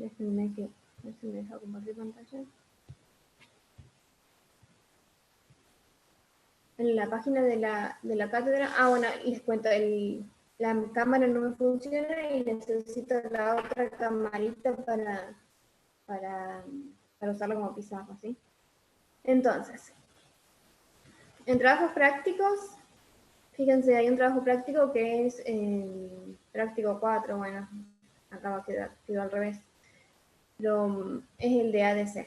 Déjenme que, a ver si me deja compartir pantalla. En la página de la cátedra, bueno, les cuento, la cámara no me funciona y necesito la otra camarita para usarla como pizarra, ¿sí? Entonces, en trabajos prácticos, fíjense, hay un trabajo práctico que es práctico 4, bueno, acá va a quedó al revés, pero es el de ADC,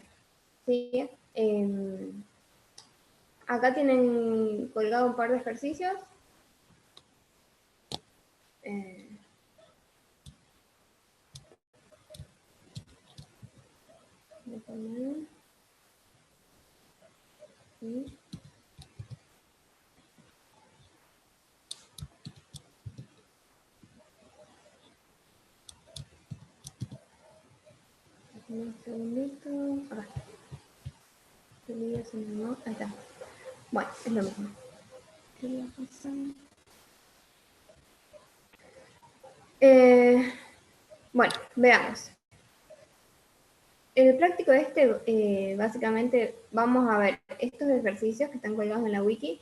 ¿sí? Acá tienen colgado un par de ejercicios. Déjame. ¿Sí? Un segundito. Acá. Ahí está. Bueno, es lo mismo. ¿Qué le va a pasar? Bueno, veamos. En el práctico básicamente vamos a ver estos ejercicios que están colgados en la wiki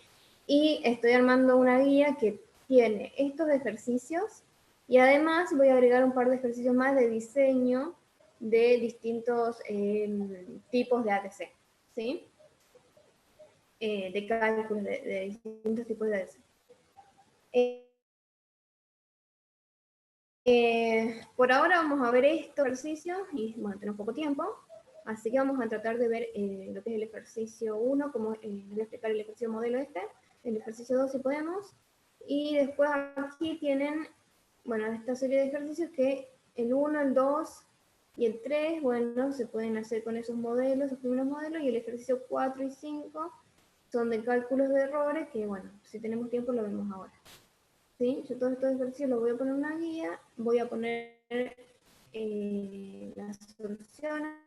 y estoy armando una guía que tiene estos ejercicios y además voy a agregar un par de ejercicios más de diseño de distintos tipos de ATC, ¿sí? De cálculos de distintos tipos de ATC. Por ahora vamos a ver estos ejercicios y bueno, tenemos poco tiempo, así que vamos a tratar de ver lo que es el ejercicio 1, como voy a explicar el ejercicio modelo el ejercicio 2 si podemos, y después aquí tienen, bueno, esta serie de ejercicios que el 1, el 2 y el 3, bueno, se pueden hacer con esos modelos, los primeros modelos, y el ejercicio 4 y 5 son de cálculos de errores, que bueno, si tenemos tiempo lo vemos ahora. ¿Sí? Yo todos estos ejercicios los voy a poner en una guía, voy a poner las soluciones,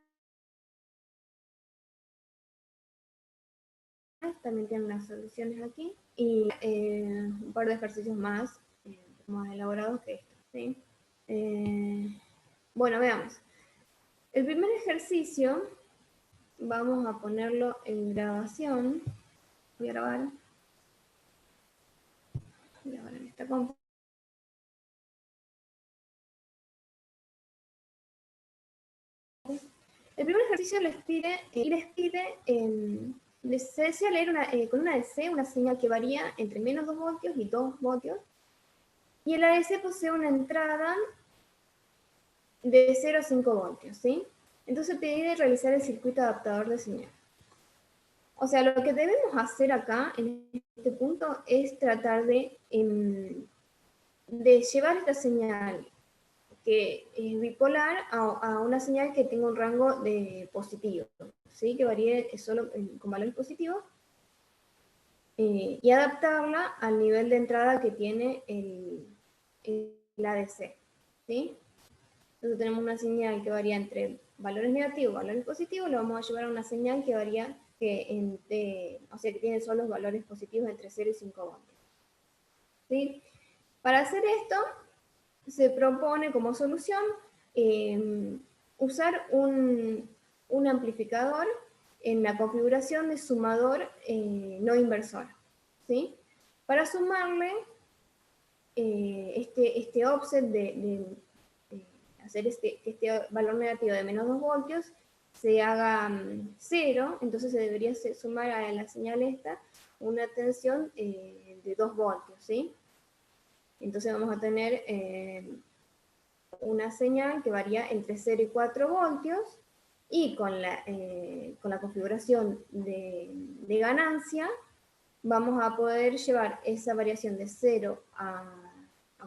también tienen las soluciones aquí, y un par de ejercicios más elaborados que estos. ¿Sí? Bueno, veamos. El primer ejercicio, vamos a ponerlo en grabación. Voy a grabar en esta compu. El primer ejercicio les pide les desea leer con una ADC una señal que varía entre menos 2 voltios y 2 voltios, y el ADC posee una entrada de 0 a 5 voltios, ¿sí? Entonces pide realizar el circuito adaptador de señal. O sea, lo que debemos hacer acá, en este punto, es tratar de llevar esta señal que es bipolar a una señal que tenga un rango de positivo, ¿sí? Que varíe solo con valores positivos, y adaptarla al nivel de entrada que tiene el ADC, ¿sí? Entonces tenemos una señal que varía entre valores negativos y valores positivos, lo vamos a llevar a una señal que varía, o sea, que tiene solo los valores positivos entre 0 y 5 voltios, ¿sí? Para hacer esto, se propone como solución usar un amplificador en la configuración de sumador no inversor, ¿sí? Para sumarle este offset de hacer que este valor negativo de menos 2 voltios se haga 0, entonces se debería sumar a la señal esta una tensión de 2 voltios, ¿sí? Entonces vamos a tener una señal que varía entre 0 y 4 voltios, y con la configuración de ganancia vamos a poder llevar esa variación de 0 a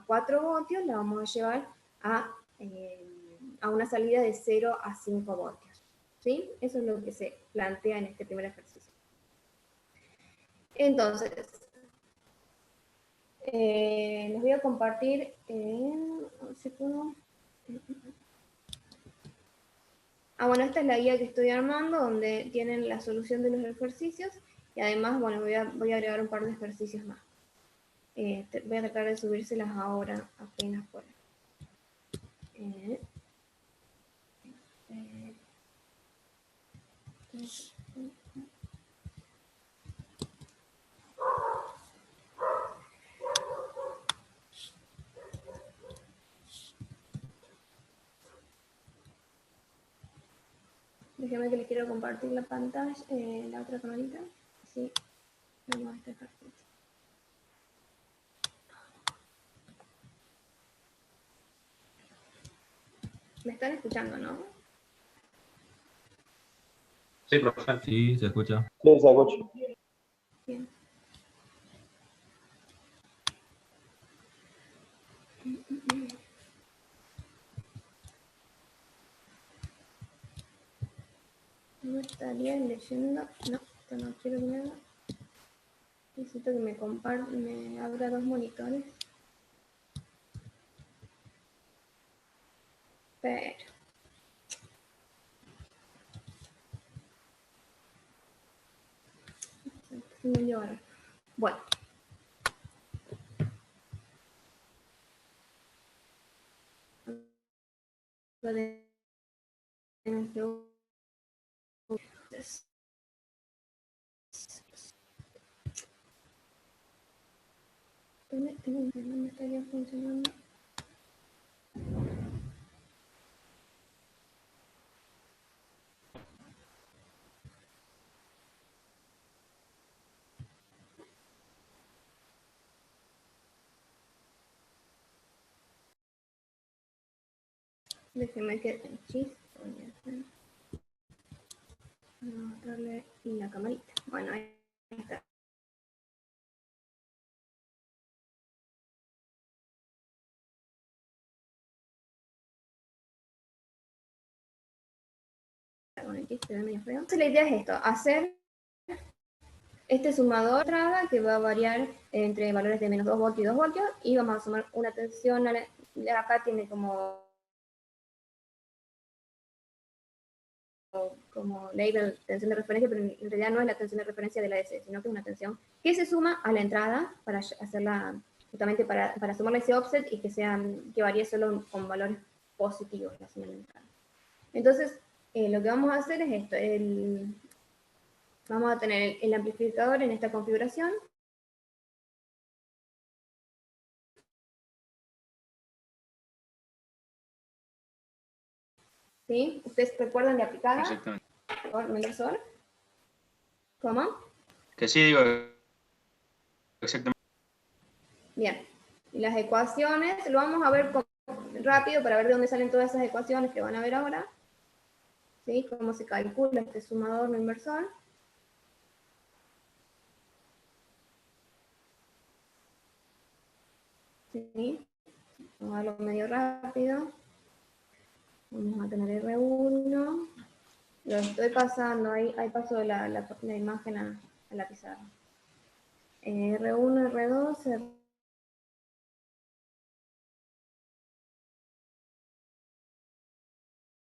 4 voltios, la vamos a llevar a una salida de 0 a 5 voltios. ¿Sí? Eso es lo que se plantea en este primer ejercicio. Entonces, les voy a compartir, si puedo. Bueno, esta es la guía que estoy armando, donde tienen la solución de los ejercicios, y además, bueno, voy a agregar un par de ejercicios más. Voy a tratar de subírselas ahora apenas pueda. Déjeme que les quiero compartir la pantalla, la otra camarita. Sí, vamos a este ejercicio. ¿Me están escuchando, no? Sí, profe. Sí, se escucha. Sí, se escucha. Bien. No estaría leyendo. No, esto no quiero que me haga. Necesito que me abra dos monitores. Pero. Bueno. No me estaría funcionando. Déjeme que mostrarle la camarita. Bueno, ahí está. Con el chiste de medio feo. Entonces la idea es esto, hacer este sumador de entrada que va a variar entre valores de menos 2 voltios y 2 voltios y vamos a sumar una tensión, acá tiene como label tensión de referencia, pero en realidad no es la tensión de referencia de la DC, sino que es una tensión que se suma a la entrada para hacerla, justamente para sumarle ese offset y que varíe solo con valores positivos la suma de la entrada. Entonces, lo que vamos a hacer es esto, vamos a tener el amplificador en esta configuración. ¿Sí? ¿Ustedes recuerdan de aplicada? Exactamente. ¿Mendoza? ¿Cómo? Que sí, digo exactamente. Bien. Y las ecuaciones, lo vamos a ver rápido para ver de dónde salen todas esas ecuaciones que van a ver ahora. ¿Sí? Cómo se calcula este sumador no inversor. ¿Sí? Vamos a verlo medio rápido. Vamos a tener R1. Lo estoy pasando, ahí paso la imagen a la pizarra. R1, R2,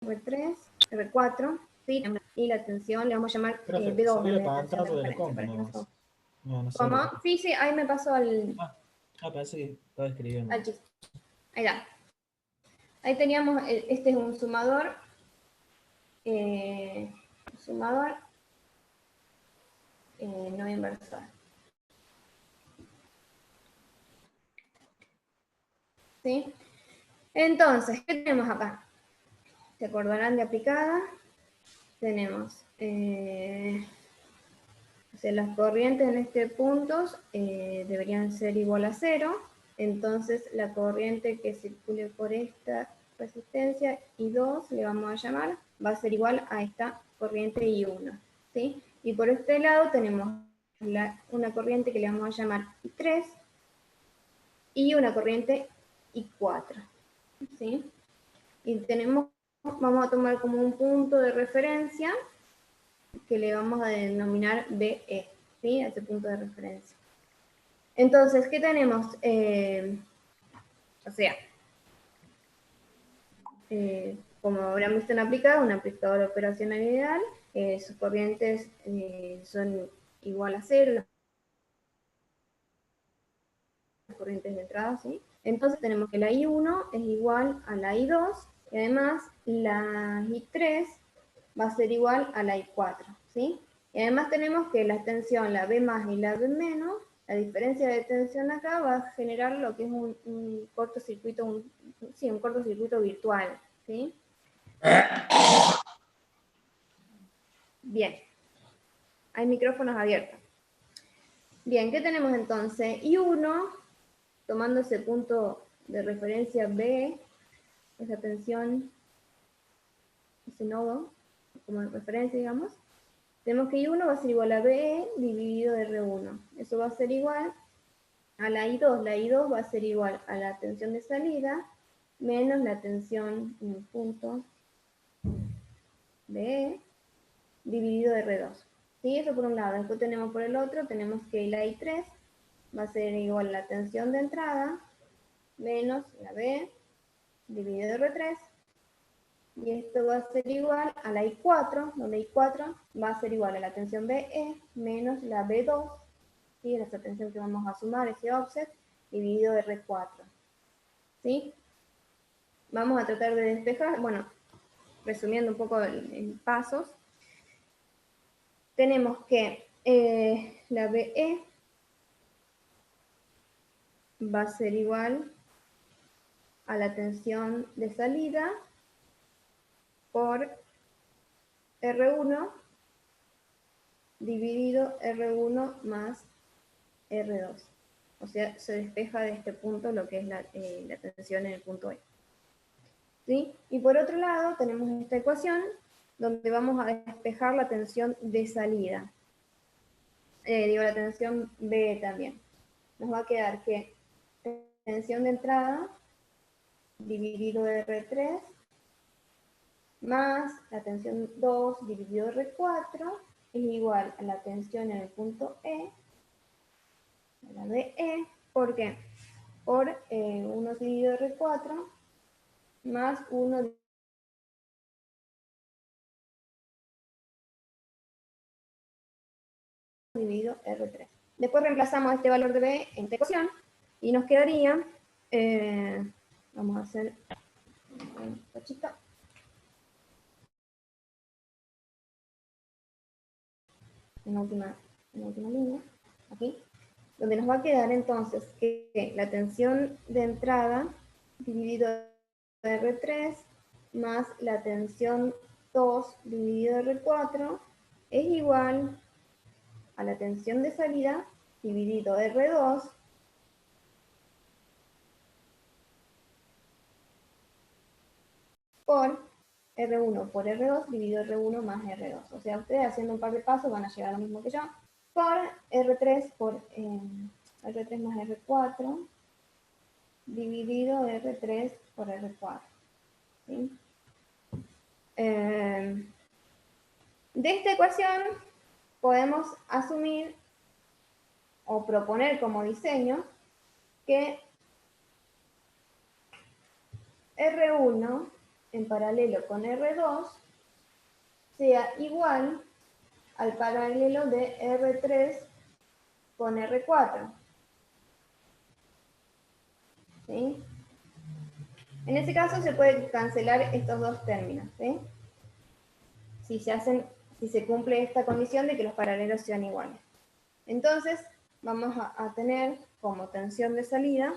R3, R4, ¿sí? Y la tensión le vamos a llamar B2. Salí para entrar de la compu, nada más. No, no sé. ¿Cómo? Sí, sí, ahí me paso al Parece que estaba escribiendo. chiste. Ahí está. Ahí teníamos, este es un sumador. No inversor. ¿Sí? Entonces, ¿qué tenemos acá? ¿Se acordarán de aplicada? Tenemos las corrientes en este punto deberían ser igual a 0. Entonces, la corriente que circule por esta resistencia I2, le vamos a llamar, va a ser igual a esta corriente I1. ¿Sí? Y por este lado tenemos una corriente que le vamos a llamar I3 y una corriente I4. ¿Sí? Y vamos a tomar como un punto de referencia que le vamos a denominar BE, ¿sí? A ese punto de referencia. Entonces, ¿qué tenemos? Como habrán visto en aplicado, un amplificador operacional ideal, sus corrientes son igual a 0, las corrientes de entrada, ¿sí? Entonces tenemos que la I1 es igual a la I2 Y además, la I3 va a ser igual a la I4, ¿sí? Y además tenemos que la tensión, la B más y la B menos, la diferencia de tensión acá va a generar lo que es un cortocircuito, un cortocircuito virtual, ¿sí? Bien, hay micrófonos abiertos. Bien, ¿qué tenemos entonces? I1, tomando ese punto de referencia B, esa tensión, ese nodo, como referencia, digamos, tenemos que I1 va a ser igual a BE dividido R1. Eso va a ser igual a la I2. La I2 va a ser igual a la tensión de salida menos la tensión en el punto BE dividido R2. ¿Sí? Eso por un lado. Después tenemos por el otro, tenemos que la I3 va a ser igual a la tensión de entrada menos la B dividido R3. Y esto va a ser igual a la I4, donde I4 va a ser igual a la tensión BE menos la B2, ¿sí? Esa tensión que vamos a sumar, ese offset, dividido R4. ¿Sí? Vamos a tratar de despejar, bueno, resumiendo un poco en pasos, tenemos que la BE va a ser igual a la tensión de salida por R1 dividido R1 más R2. O sea, se despeja de este punto lo que es la tensión en el punto E. ¿Sí? Y por otro lado, tenemos esta ecuación donde vamos a despejar la tensión de salida. La tensión B también. Nos va a quedar que tensión de entrada dividido R3 más la tensión 2 dividido R4 es igual a la tensión en el punto E, a la BE, ¿por qué? Por 1 dividido R4 más 1 dividido R3. Después reemplazamos este valor de B en esta ecuación y nos quedaría, vamos a hacer un cachito, en la última línea, aquí, donde nos va a quedar entonces que la tensión de entrada dividido R3 más la tensión 2 dividido R4 es igual a la tensión de salida dividido R2 por R1 por R2 dividido R1 más R2. O sea, ustedes haciendo un par de pasos van a llegar a lo mismo que yo. Por R3 por R3 más R4 dividido R3 por R4. ¿Sí? De esta ecuación podemos asumir o proponer como diseño que R1 en paralelo con R2 sea igual al paralelo de R3 con R4. ¿Sí? En ese caso se puede cancelar estos dos términos, ¿sí? Si se cumple esta condición de que los paralelos sean iguales. Entonces, vamos a tener como tensión de salida,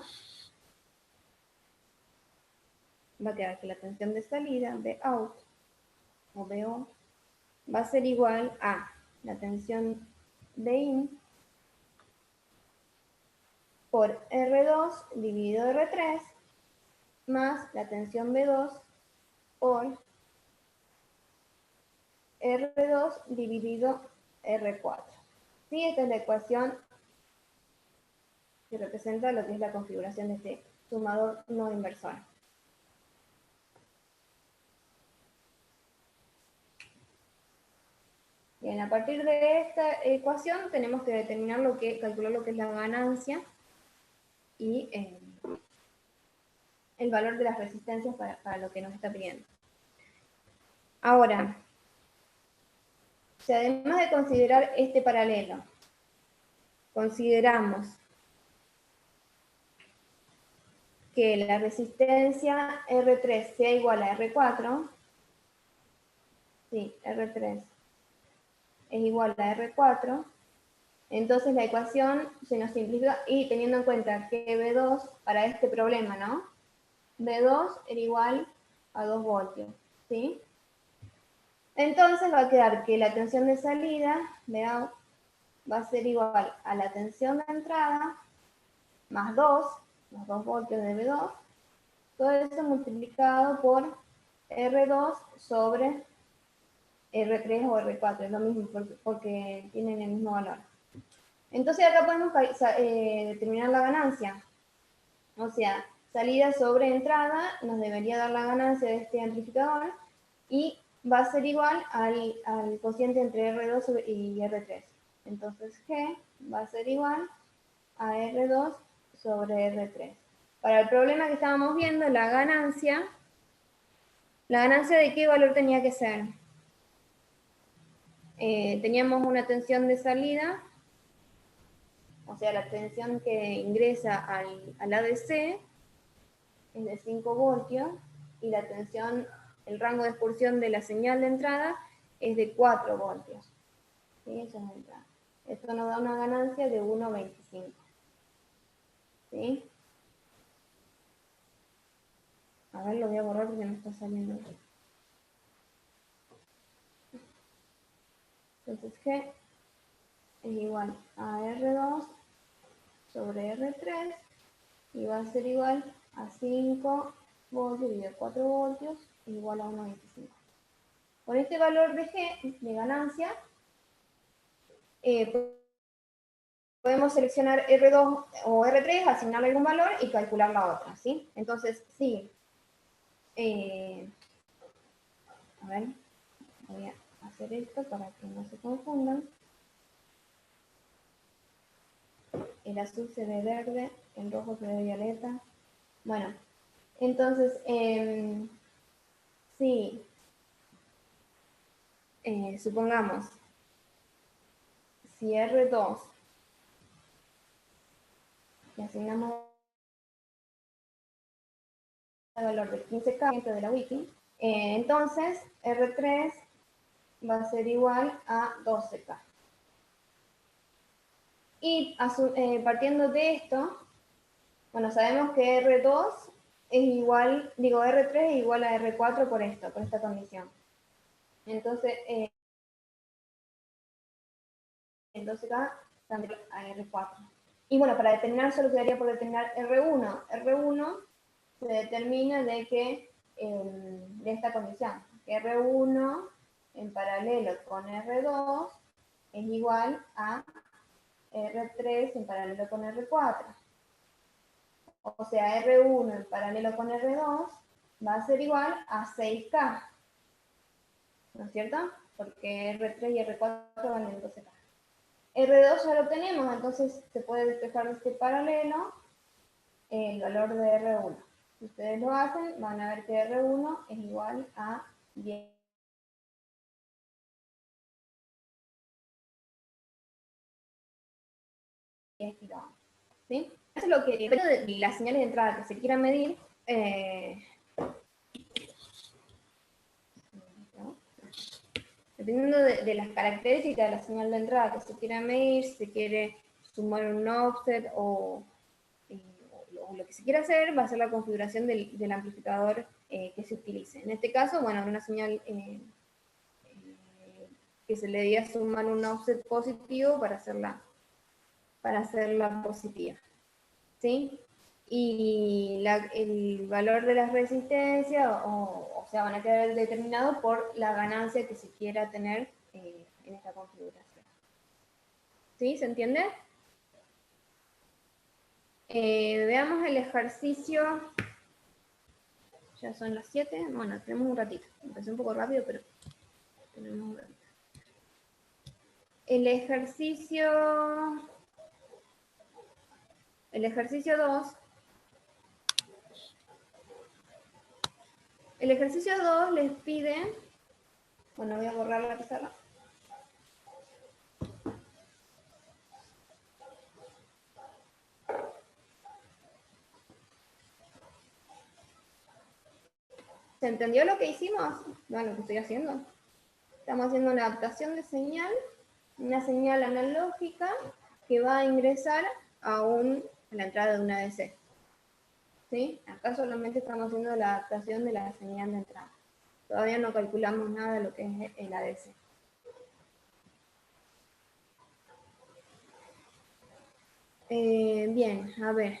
va a quedar que la tensión de salida, Bout, o BO, va a ser igual a la tensión de in por R2 dividido R3 más la tensión B2 por R2 dividido R4. ¿Sí? Esta es la ecuación que representa lo que es la configuración de este sumador no inversor. Bien, a partir de esta ecuación tenemos que determinar calcular lo que es la ganancia y el valor de las resistencias para lo que nos está pidiendo. Ahora, si además de considerar este paralelo, consideramos que la resistencia R3 sea igual a R4, sí, R3 es igual a R4, entonces la ecuación se nos simplifica, y teniendo en cuenta que B2, para este problema, ¿no? B2 era igual a 2 voltios, ¿sí? Entonces va a quedar que la tensión de salida, de out, va a ser igual a la tensión de entrada, más 2, los 2 voltios de B2, todo eso multiplicado por R2 sobre R3 o R4, es lo mismo porque tienen el mismo valor. Entonces acá podemos determinar la ganancia. O sea, salida sobre entrada nos debería dar la ganancia de este amplificador y va a ser igual al cociente entre R2 y R3. Entonces G va a ser igual a R2 sobre R3. Para el problema que estábamos viendo, la ganancia de qué valor tenía que ser. Teníamos una tensión de salida, o sea, la tensión que ingresa al ADC es de 5 voltios, y la tensión, el rango de expulsión de la señal de entrada es de 4 voltios. ¿Sí? Eso es la entrada. Esto nos da una ganancia de 1,25. ¿Sí? A ver, lo voy a borrar porque no está saliendo. Entonces G es igual a R2 sobre R3 y va a ser igual a 5 voltios dividido 4 voltios igual a 1,25. Con este valor de G, de ganancia, podemos seleccionar R2 o R3, asignarle algún valor y calcular la otra, ¿sí? Entonces, sí. A ver, voy a hacer esto para que no se confundan. El azul se ve verde, el rojo se ve violeta. Bueno, entonces, sí, supongamos, si R2 le asignamos el valor de 15K de la wiki, entonces R3 va a ser igual a 12K. Y partiendo de esto, bueno, sabemos que R2 es igual, R3 es igual a R4 por esta condición. Entonces, 12K también a R4. Y bueno, para determinar solo quedaría por determinar R1. R1 se determina de esta condición, que R1 en paralelo con R2 es igual a R3 en paralelo con R4. O sea, R1 en paralelo con R2 va a ser igual a 6K. ¿No es cierto? Porque R3 y R4 van en 12K. R2 ya lo tenemos, entonces se puede despejar de este paralelo el valor de R1. Si ustedes lo hacen, van a ver que R1 es igual a 10. ¿Sí? Eso es lo que depende de las señales de entrada que se quieran medir. Dependiendo de las características de la señal de entrada que se quiera medir, si se quiere sumar un offset o lo que se quiera hacer, va a ser la configuración del amplificador que se utilice. En este caso, bueno, una señal que se le debía sumar un offset positivo para hacerla positiva. ¿Sí? Y el valor de las resistencias, o sea, van a quedar determinados por la ganancia que se quiera tener en esta configuración. ¿Sí? ¿Se entiende? Veamos el ejercicio. Ya son las 7. Bueno, tenemos un ratito. Empecé un poco rápido, pero tenemos un ratito. El ejercicio 2. El ejercicio 2 les pide, bueno, voy a borrar la pizarra. ¿Se entendió lo que hicimos? No, lo que estoy haciendo. Estamos haciendo una adaptación de señal, una señal analógica que va a ingresar a la entrada de una ADC. ¿Sí? Acá solamente estamos haciendo la adaptación de la señal de entrada. Todavía no calculamos nada de lo que es el ADC. Bien, a ver.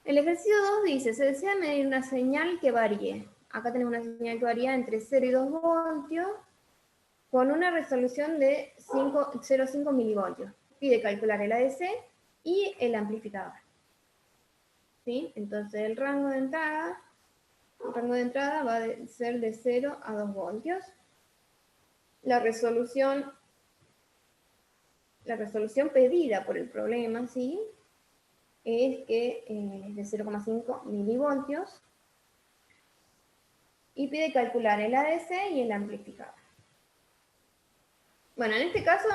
El ejercicio 2 dice, se desea medir una señal que varíe. Acá tenemos una señal que varía entre 0 y 2 voltios con una resolución de 0,5 milivoltios. Pide calcular el ADC y el amplificador. ¿Sí? Entonces el rango de entrada va a ser de 0 a 2 voltios. La resolución pedida por el problema, ¿sí?, es que es de 0,5 milivoltios y pide calcular el ADC y el amplificador. Bueno, en este caso,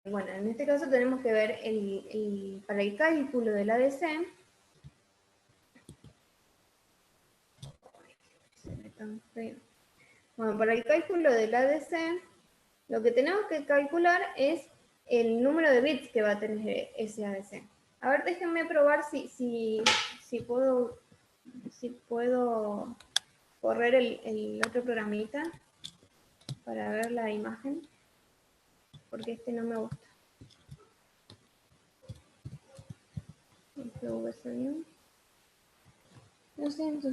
bueno, en este caso tenemos que ver para el cálculo del ADC. Bueno, para el cálculo del ADC, lo que tenemos que calcular es el número de bits que va a tener ese ADC. A ver, déjenme probar si puedo correr el otro programita para ver la imagen, porque este no me gusta. Lo siento,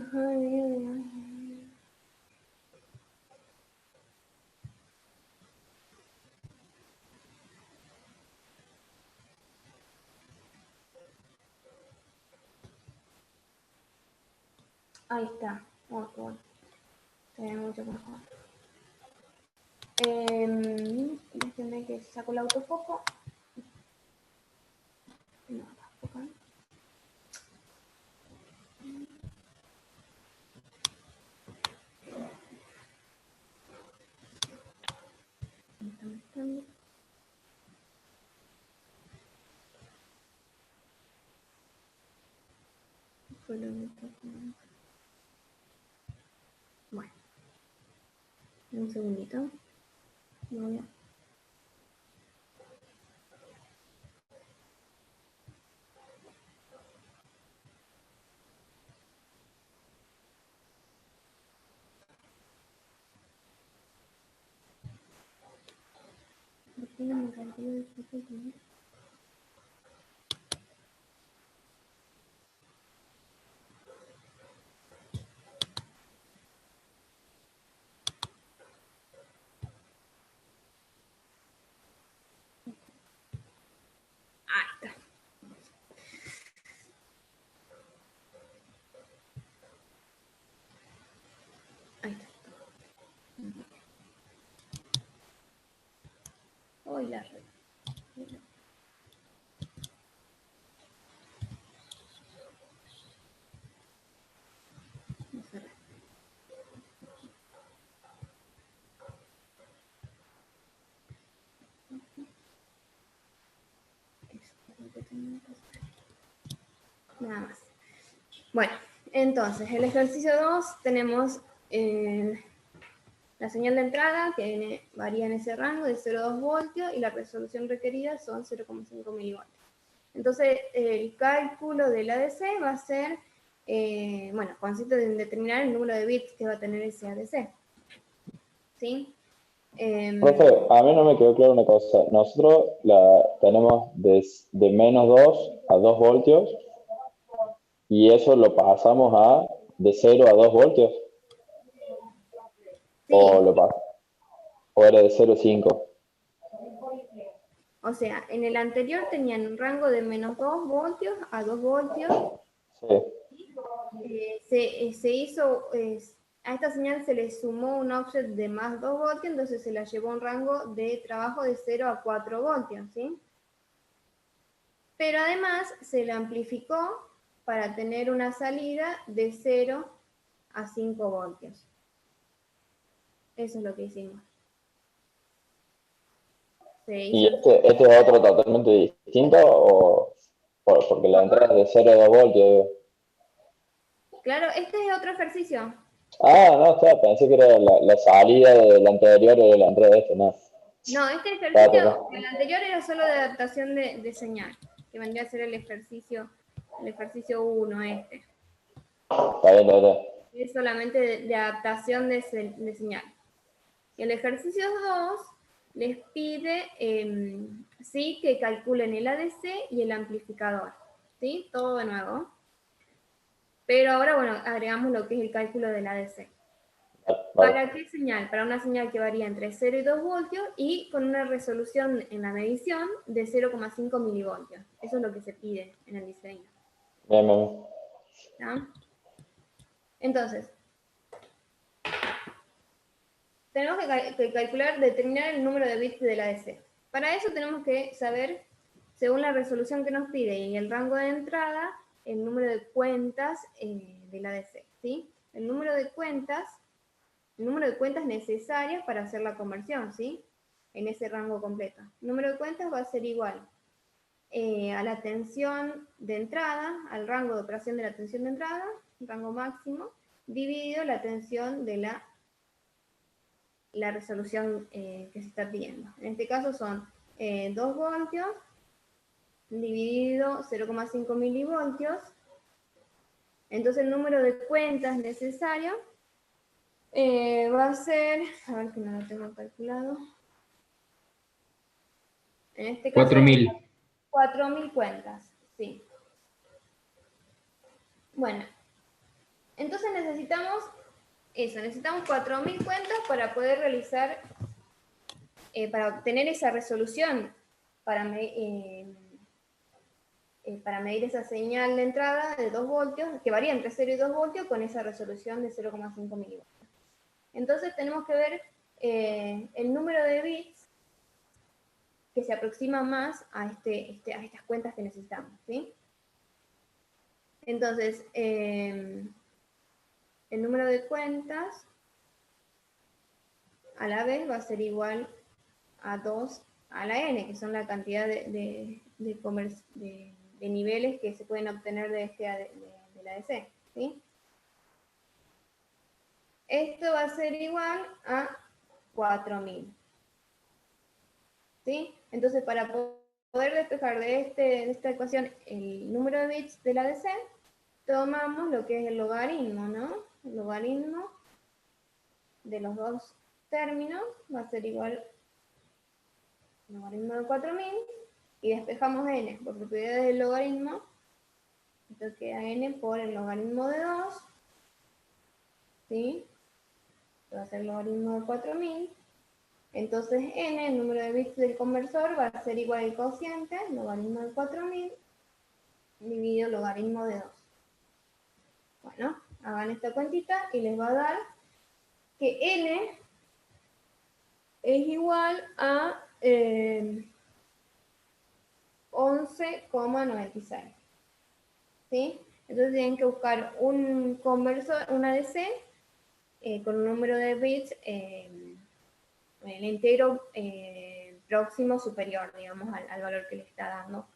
ahí está. Oh, bueno. Se ve mucho mejor. Déjenme que saco el autofoco. No, tampoco. Bueno, un segundito. Voy a... ¿Por qué no me salió el foco primero? Ahí está. Ahí está. Hoy la red. Nada más. Bueno, entonces, el ejercicio 2 tenemos la señal de entrada que varía en ese rango de 0 a 2 voltios y la resolución requerida son 0,5 milivoltios. Entonces, el cálculo del ADC va a ser, bueno, consiste en determinar el número de bits que va a tener ese ADC. ¿Sí? Profe, a mí no me quedó claro una cosa. Nosotros la tenemos de menos 2 a 2 voltios y eso lo pasamos de 0 a 2 voltios. Sí. ¿O era de 0 a 5? O sea, en el anterior tenían un rango de menos 2 voltios a 2 voltios. Sí. Se hizo, a esta señal se le sumó un offset de más 2 voltios, entonces se la llevó a un rango de trabajo de 0 a 4 voltios, ¿sí? Pero además se la amplificó para tener una salida de 0 a 5 voltios. Eso es lo que hicimos. ¿Y este es otro totalmente distinto o porque la entrada es de 0 a 2 voltios? Digo. Claro, este es otro ejercicio. Ah, no, está, pensé que era la salida del anterior o de la entrada de este, no. No, este ejercicio, el anterior era solo de adaptación de señal, que vendría a ser el ejercicio 1 este. Está bien, está bien. Es solamente de adaptación de señal. Y el ejercicio 2 les pide, sí, que calculen el ADC y el amplificador. ¿Sí? Todo de nuevo. Pero ahora, bueno, agregamos lo que es el cálculo del ADC. Vale. ¿Para qué señal? Para una señal que varía entre 0 y 2 voltios y con una resolución en la medición de 0,5 milivoltios. Eso es lo que se pide en el diseño. Bien, bien. ¿Ya? Entonces, tenemos que calcular, determinar el número de bits del ADC. Para eso tenemos que saber, según la resolución que nos pide y el rango de entrada, el número de cuentas del ADC. ¿Sí? El número de cuentas necesarias para hacer la conversión, ¿sí? En ese rango completo. El número de cuentas va a ser igual a la tensión de entrada, al rango de operación de la tensión de entrada, rango máximo, dividido la tensión de la resolución que se está pidiendo. En este caso son 2 voltios dividido 0,5 milivoltios. Entonces el número de cuentas necesario va a ser, a ver que no lo tengo calculado. En este caso, 4000. 4000 cuentas, sí. Bueno, entonces necesitamos 4000 cuentas para poder realizar, para obtener esa resolución, para medir esa señal de entrada de 2 voltios, que varía entre 0 y 2 voltios, con esa resolución de 0,5 milivoltios. Entonces tenemos que ver el número de bits que se aproxima más a estas cuentas que necesitamos, ¿sí? Entonces, el número de cuentas a la vez va a ser igual a 2 a la n, que son la cantidad de niveles que se pueden obtener de la ADC, ¿sí? Esto va a ser igual a 4000. ¿Sí? Entonces, para poder despejar de esta ecuación el número de bits del ADC, tomamos lo que es el logaritmo, ¿no? El logaritmo de los dos términos va a ser igual al logaritmo de 4000 y despejamos n por propiedades del logaritmo. Entonces queda n por el logaritmo de 2, ¿sí? Esto va a ser el logaritmo de 4000. Entonces n, el número de bits del conversor, va a ser igual al cociente, logaritmo de 4000, dividido logaritmo de 2. Bueno, hagan esta cuentita y les va a dar que n es igual a 11,96. ¿Sí? Entonces tienen que buscar un conversor, un ADC, con un número de bits el entero próximo superior, digamos, al valor que le está dando.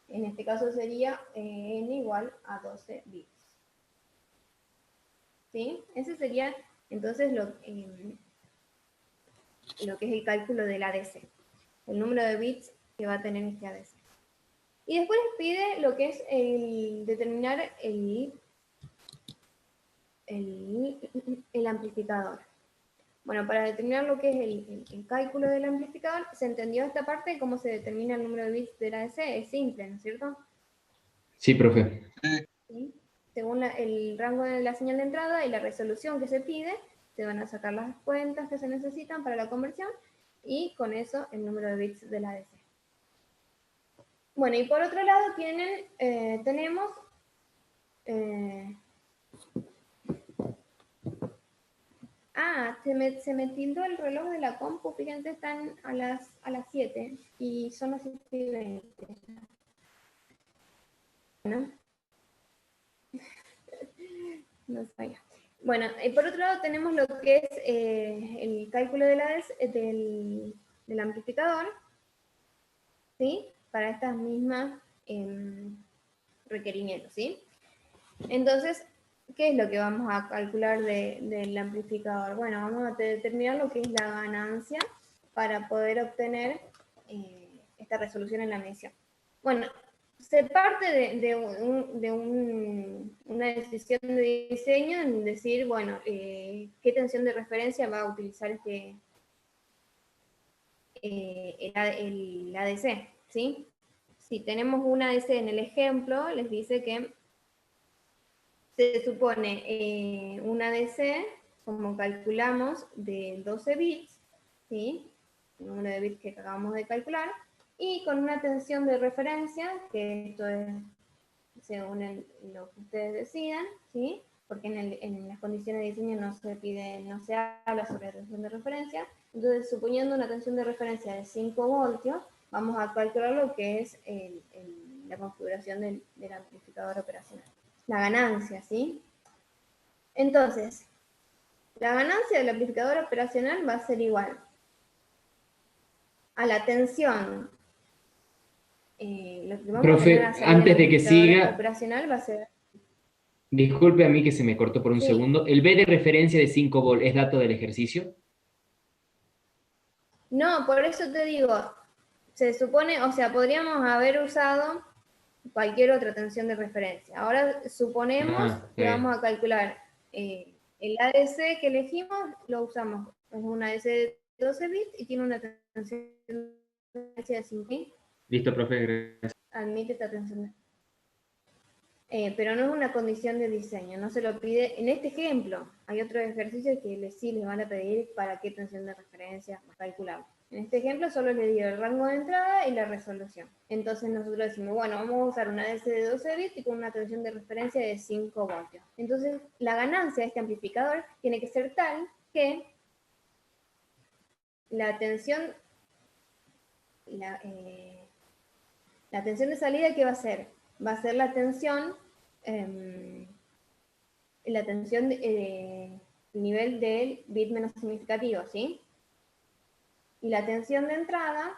En este caso sería n igual a 12 bits. ¿Sí? Ese sería entonces lo que es el cálculo del ADC, el número de bits que va a tener este ADC. Y después les pide lo que es determinar el amplificador. Bueno, para determinar lo que es el cálculo del amplificador, ¿se entendió esta parte? ¿Cómo se determina el número de bits del ADC? Es simple, ¿no es cierto? Sí, profe. ¿Sí? Según el rango de la señal de entrada y la resolución que se pide, se van a sacar las cuentas que se necesitan para la conversión y con eso el número de bits del ADC. Bueno, y por otro lado tenemos se me tildó el reloj de la compu, fíjense, están a las 7 y son las 7:20. Bueno. No sabía. Bueno, y por otro lado tenemos lo que es el cálculo de del amplificador, ¿sí? Para estas mismas requerimientos, ¿sí? Entonces, ¿qué es lo que vamos a calcular del amplificador? Bueno, vamos a determinar lo que es la ganancia para poder obtener esta resolución en la medición. Bueno, se parte de una decisión de diseño en decir, bueno, qué tensión de referencia va a utilizar el ADC, ¿sí? Si tenemos un ADC en el ejemplo, les dice que se supone un ADC, como calculamos, de 12 bits, ¿sí? El número de bits que acabamos de calcular, y con una tensión de referencia, que esto es según lo que ustedes decidan, ¿sí? Porque en las condiciones de diseño no se habla sobre tensión de referencia. Entonces, suponiendo una tensión de referencia de 5 voltios, vamos a calcular lo que es la configuración del amplificador operacional. La ganancia, ¿sí? Entonces, la ganancia del amplificador operacional va a ser igual a la tensión. Lo que vamos a Profe, tener a salir antes del de que amplificador siga, operacional va a ser... disculpe a mí que se me cortó por un Sí. segundo. ¿El B de referencia de 5 volt es dato del ejercicio? No, por eso te digo, se supone, o sea, podríamos haber usado cualquier otra tensión de referencia. Ahora suponemos que vamos a calcular el ADC que elegimos, lo usamos, es un ADC de 12 bits y tiene una tensión de referencia de 5 bits. Listo, profe, gracias. Admite esta tensión. Pero no es una condición de diseño, no se lo pide. En este ejemplo, hay otros ejercicios que sí les van a pedir para qué tensión de referencia calcular. En este ejemplo solo le dio el rango de entrada y la resolución. Entonces nosotros decimos, bueno, vamos a usar una DC de 12 bits y con una tensión de referencia de 5 voltios. Entonces la ganancia de este amplificador tiene que ser tal que la tensión, la tensión de salida, ¿qué va a ser? Va a ser la tensión nivel del bit menos significativo, ¿sí? Y la tensión de entrada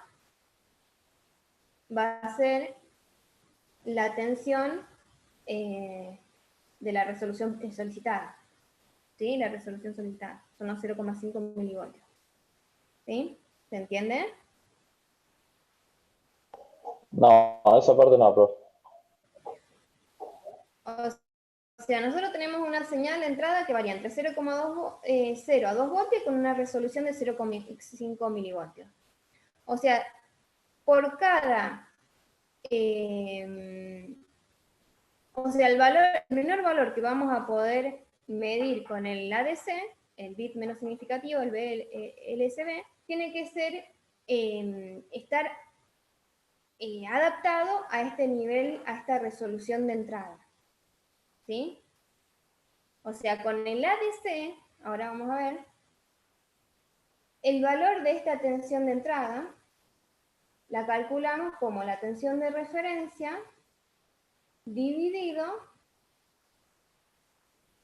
va a ser la tensión de la resolución solicitada, ¿sí? La resolución solicitada, son los 0,5 milivoltios, ¿sí? ¿Se entiende? No, esa parte no, profe. O sea, nosotros tenemos una señal de entrada que varía entre 0 a 2 voltios con una resolución de 0,5 milivoltios. O sea, por cada... o sea, el menor valor que vamos a poder medir con el ADC, el bit menos significativo, el BLSB, tiene que ser, estar adaptado a este nivel, a esta resolución de entrada. ¿Sí? O sea, con el ADC, ahora vamos a ver, el valor de esta tensión de entrada la calculamos como la tensión de referencia dividido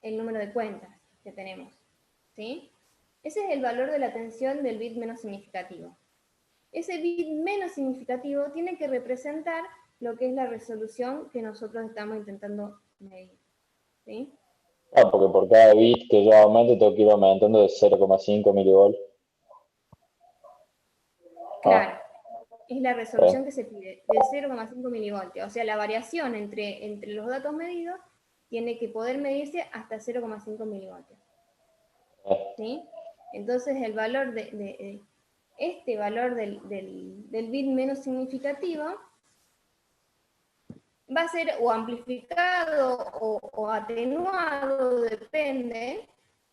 el número de cuentas que tenemos, ¿sí? Ese es el valor de la tensión del bit menos significativo. Ese bit menos significativo tiene que representar lo que es la resolución que nosotros estamos intentando medir, ¿sí? Ah, porque por cada bit que yo aumente tengo que ir aumentando de 0,5 milivolts. Claro, es la resolución que se pide, de 0,5 milivoltios. O sea, la variación entre los datos medidos tiene que poder medirse hasta 0,5 milivoltios. ¿Sí? Entonces, el valor este valor del bit menos significativo va a ser o amplificado o atenuado, depende,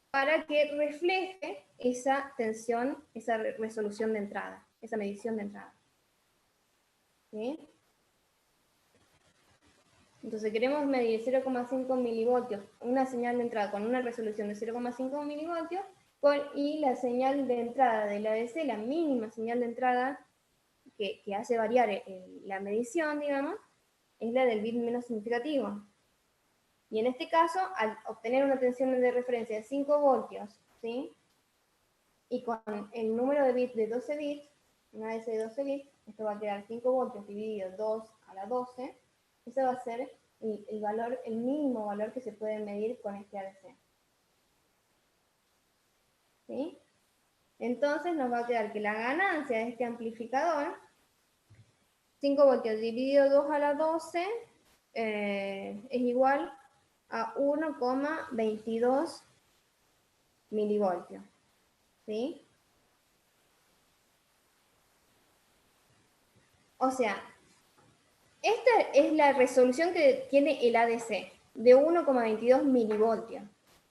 para que refleje esa tensión, esa resolución de entrada, esa medición de entrada. ¿Sí? Entonces queremos medir 0,5 milivoltios, una señal de entrada con una resolución de 0,5 milivoltios, y la señal de entrada del ADC, la mínima señal de entrada que hace variar la medición, digamos, es la del bit menos significativo. Y en este caso, al obtener una tensión de referencia de 5 voltios, ¿sí? Y con el número de bits de 12 bits, una ADC de 12 bits, esto va a quedar 5 voltios dividido 2 a la 12, ese va a ser el valor, el mínimo valor que se puede medir con este ADC. ¿Sí? Entonces nos va a quedar que la ganancia de este amplificador, 5 voltios dividido 2 a la 12, es igual a 1,22 milivoltios. ¿Sí? O sea, esta es la resolución que tiene el ADC, de 1,22 milivoltios.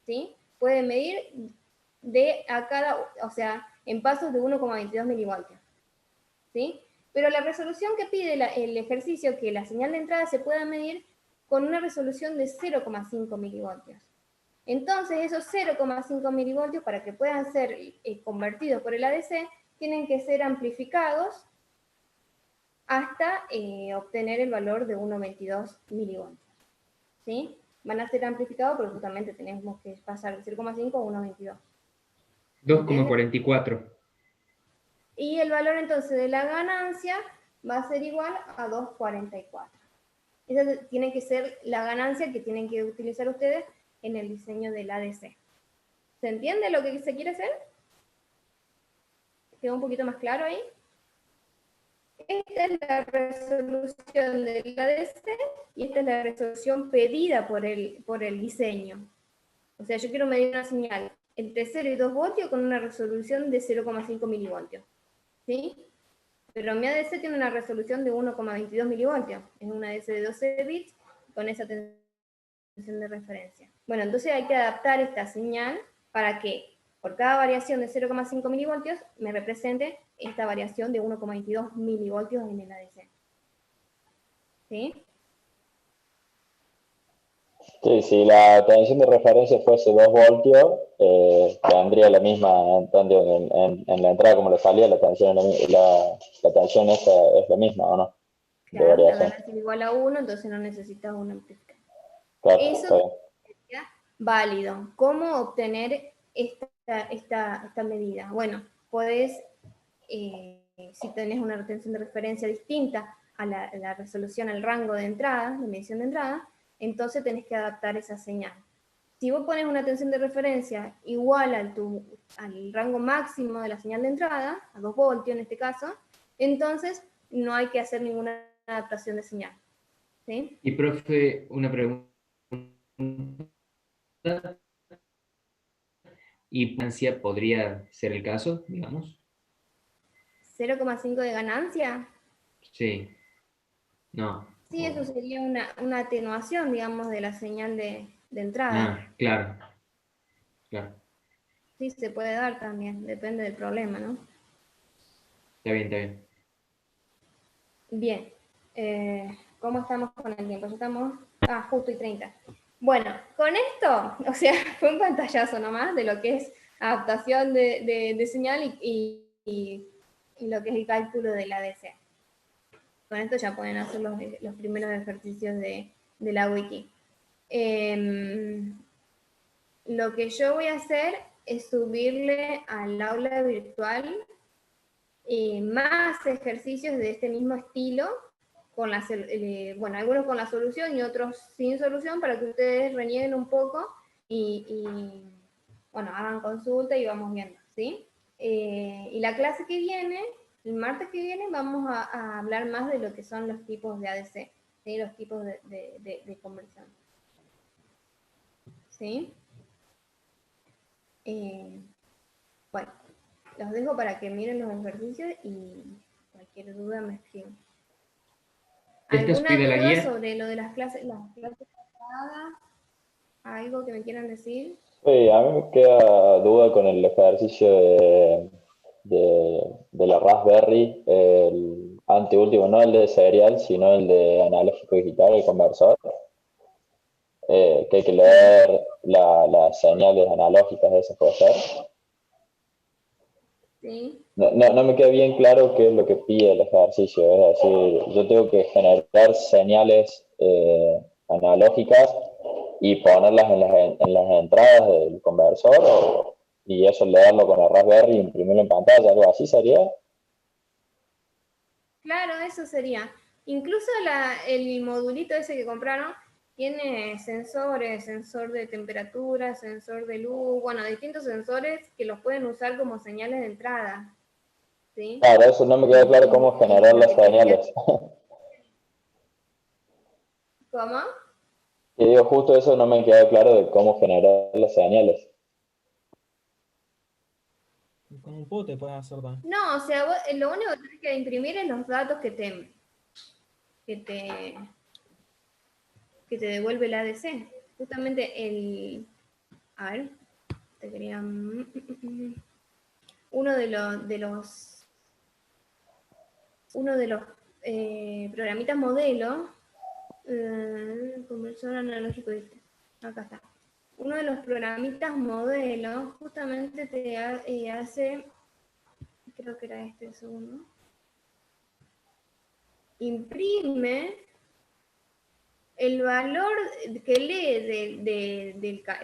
¿Sí? Puede medir o sea, en pasos de 1,22 milivoltios. ¿Sí? Pero la resolución que pide el ejercicio, que la señal de entrada se pueda medir con una resolución de 0,5 milivoltios. Entonces, esos 0,5 milivoltios, para que puedan ser convertidos por el ADC, tienen que ser amplificados hasta obtener el valor de 1,22 milivoltios. ¿Sí? Van a ser amplificados porque justamente tenemos que pasar de 0,5 a 1,22. 2,44. Y el valor entonces de la ganancia va a ser igual a 2,44. Esa tiene que ser la ganancia que tienen que utilizar ustedes en el diseño del ADC. ¿Se entiende lo que se quiere hacer? ¿Quedó un poquito más claro ahí? Esta es la resolución del ADC y esta es la resolución pedida por el diseño. O sea, yo quiero medir una señal entre 0 y 2 voltios con una resolución de 0,5 milivoltios. ¿Sí? Pero mi ADC tiene una resolución de 1,22 milivoltios. Es una ADC de 12 bits con esa tensión de referencia. Bueno, entonces hay que adaptar esta señal para que por cada variación de 0,5 milivoltios me represente esta variación de 1,22 milivoltios en el ADC. ¿Sí? Sí, si la tensión de referencia fuese 2 voltios, tendría la misma en la entrada como le salía, la tensión esa es la misma, ¿o no? Claro, la ganancia es igual a 1, entonces no necesitas un amplificador. Claro, eso sería válido. ¿Cómo obtener esta medida? Bueno, podés, si tenés una retención de referencia distinta a la resolución, al rango de entrada, de medición de entrada, entonces tenés que adaptar esa señal. Si vos pones una tensión de referencia igual al rango máximo de la señal de entrada, a 2 voltios en este caso, entonces no hay que hacer ninguna adaptación de señal. ¿Sí? Y profe, una pregunta. ¿Y ganancia podría ser el caso, digamos? 0,5 de ganancia. Sí. No. Sí, eso sería una atenuación, digamos, de la señal de entrada. Ah, claro. Claro. Sí, se puede dar también, depende del problema, ¿no? Está bien, está bien. Bien. ¿Cómo estamos con el tiempo? Ya estamos... justo y 30. Bueno, con esto, o sea, fue un pantallazo nomás de lo que es adaptación de señal y lo que es el cálculo del ADC. Con esto ya pueden hacer los primeros ejercicios de la wiki. Lo que yo voy a hacer es subirle al aula virtual más ejercicios de este mismo estilo, bueno, algunos con la solución y otros sin solución, para que ustedes renieguen un poco y bueno, hagan consulta y vamos viendo, ¿sí? Y la clase que viene, el martes que viene, vamos a hablar más de lo que son los tipos de ADC, ¿sí? Los tipos de conversión. ¿Sí? Bueno, los dejo para que miren los ejercicios y cualquier duda me escriben. ¿Alguna duda sobre lo de las clases pasadas? ¿Algo que me quieran decir? Sí, a mí me queda duda con el ejercicio de la Raspberry, el anteúltimo, no el de serial, sino el de analógico digital, el conversor. Que hay que leer las señales analógicas, ¿eso puede ser? Sí. No me queda bien claro qué es lo que pide el ejercicio, es decir, yo tengo que generar señales analógicas y ponerlas en las entradas del conversor y eso leerlo con la Raspberry y imprimirlo en pantalla, algo así sería. Claro, eso sería. Incluso el modulito ese que compraron tiene sensores, sensor de temperatura, sensor de luz, bueno, distintos sensores que los pueden usar como señales de entrada. ¿Sí? Claro, eso no me queda claro cómo generar las señales. ¿Cómo? Y digo, justo eso no me queda claro de cómo generar las señales. Con un pute puedes hacer también. No, o sea, vos, lo único que tenés que imprimir es los datos que te devuelve el ADC. Justamente a ver, te quería... Uno de los programitas modelo, conversor analógico, acá está. Uno de los programitas modelo justamente te hace, creo que era este el segundo, imprime el valor que lee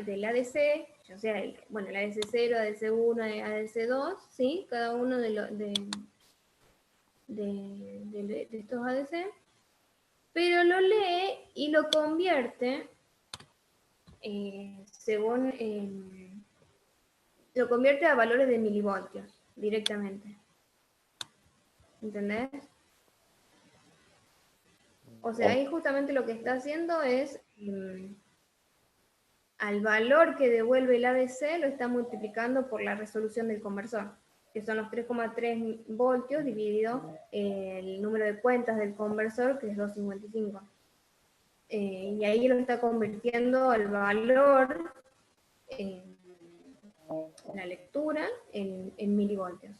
del ADC, o sea, el ADC 0, ADC 1, ADC 2, ¿sí? Cada uno de estos ADC, pero lo lee y lo convierte lo convierte a valores de milivoltios directamente. ¿Entendés? O sea, ahí justamente lo que está haciendo es al valor que devuelve el ADC lo está multiplicando por la resolución del conversor, que son los 3,3 voltios dividido el número de cuentas del conversor, que es 255. Y ahí lo está convirtiendo al valor en la lectura en milivoltios.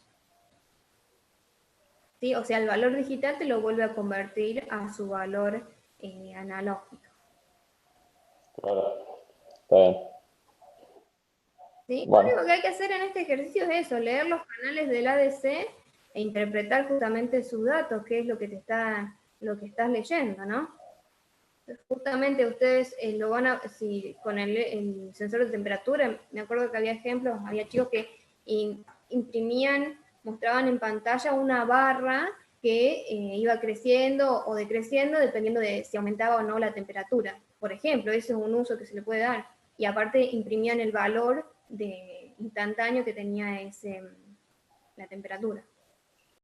¿Sí? O sea, el valor digital te lo vuelve a convertir a su valor analógico. Claro, está bien. ¿Sí? Bueno. Lo único que hay que hacer en este ejercicio es eso, leer los canales del ADC e interpretar justamente sus datos, que es lo que estás leyendo, ¿no? Justamente ustedes lo van a, si con el sensor de temperatura, me acuerdo que había ejemplos, había chicos que imprimían, mostraban en pantalla una barra que iba creciendo o decreciendo dependiendo de si aumentaba o no la temperatura. Por ejemplo, ese es un uso que se le puede dar. Y aparte imprimían el valor instantáneo que tenía la temperatura.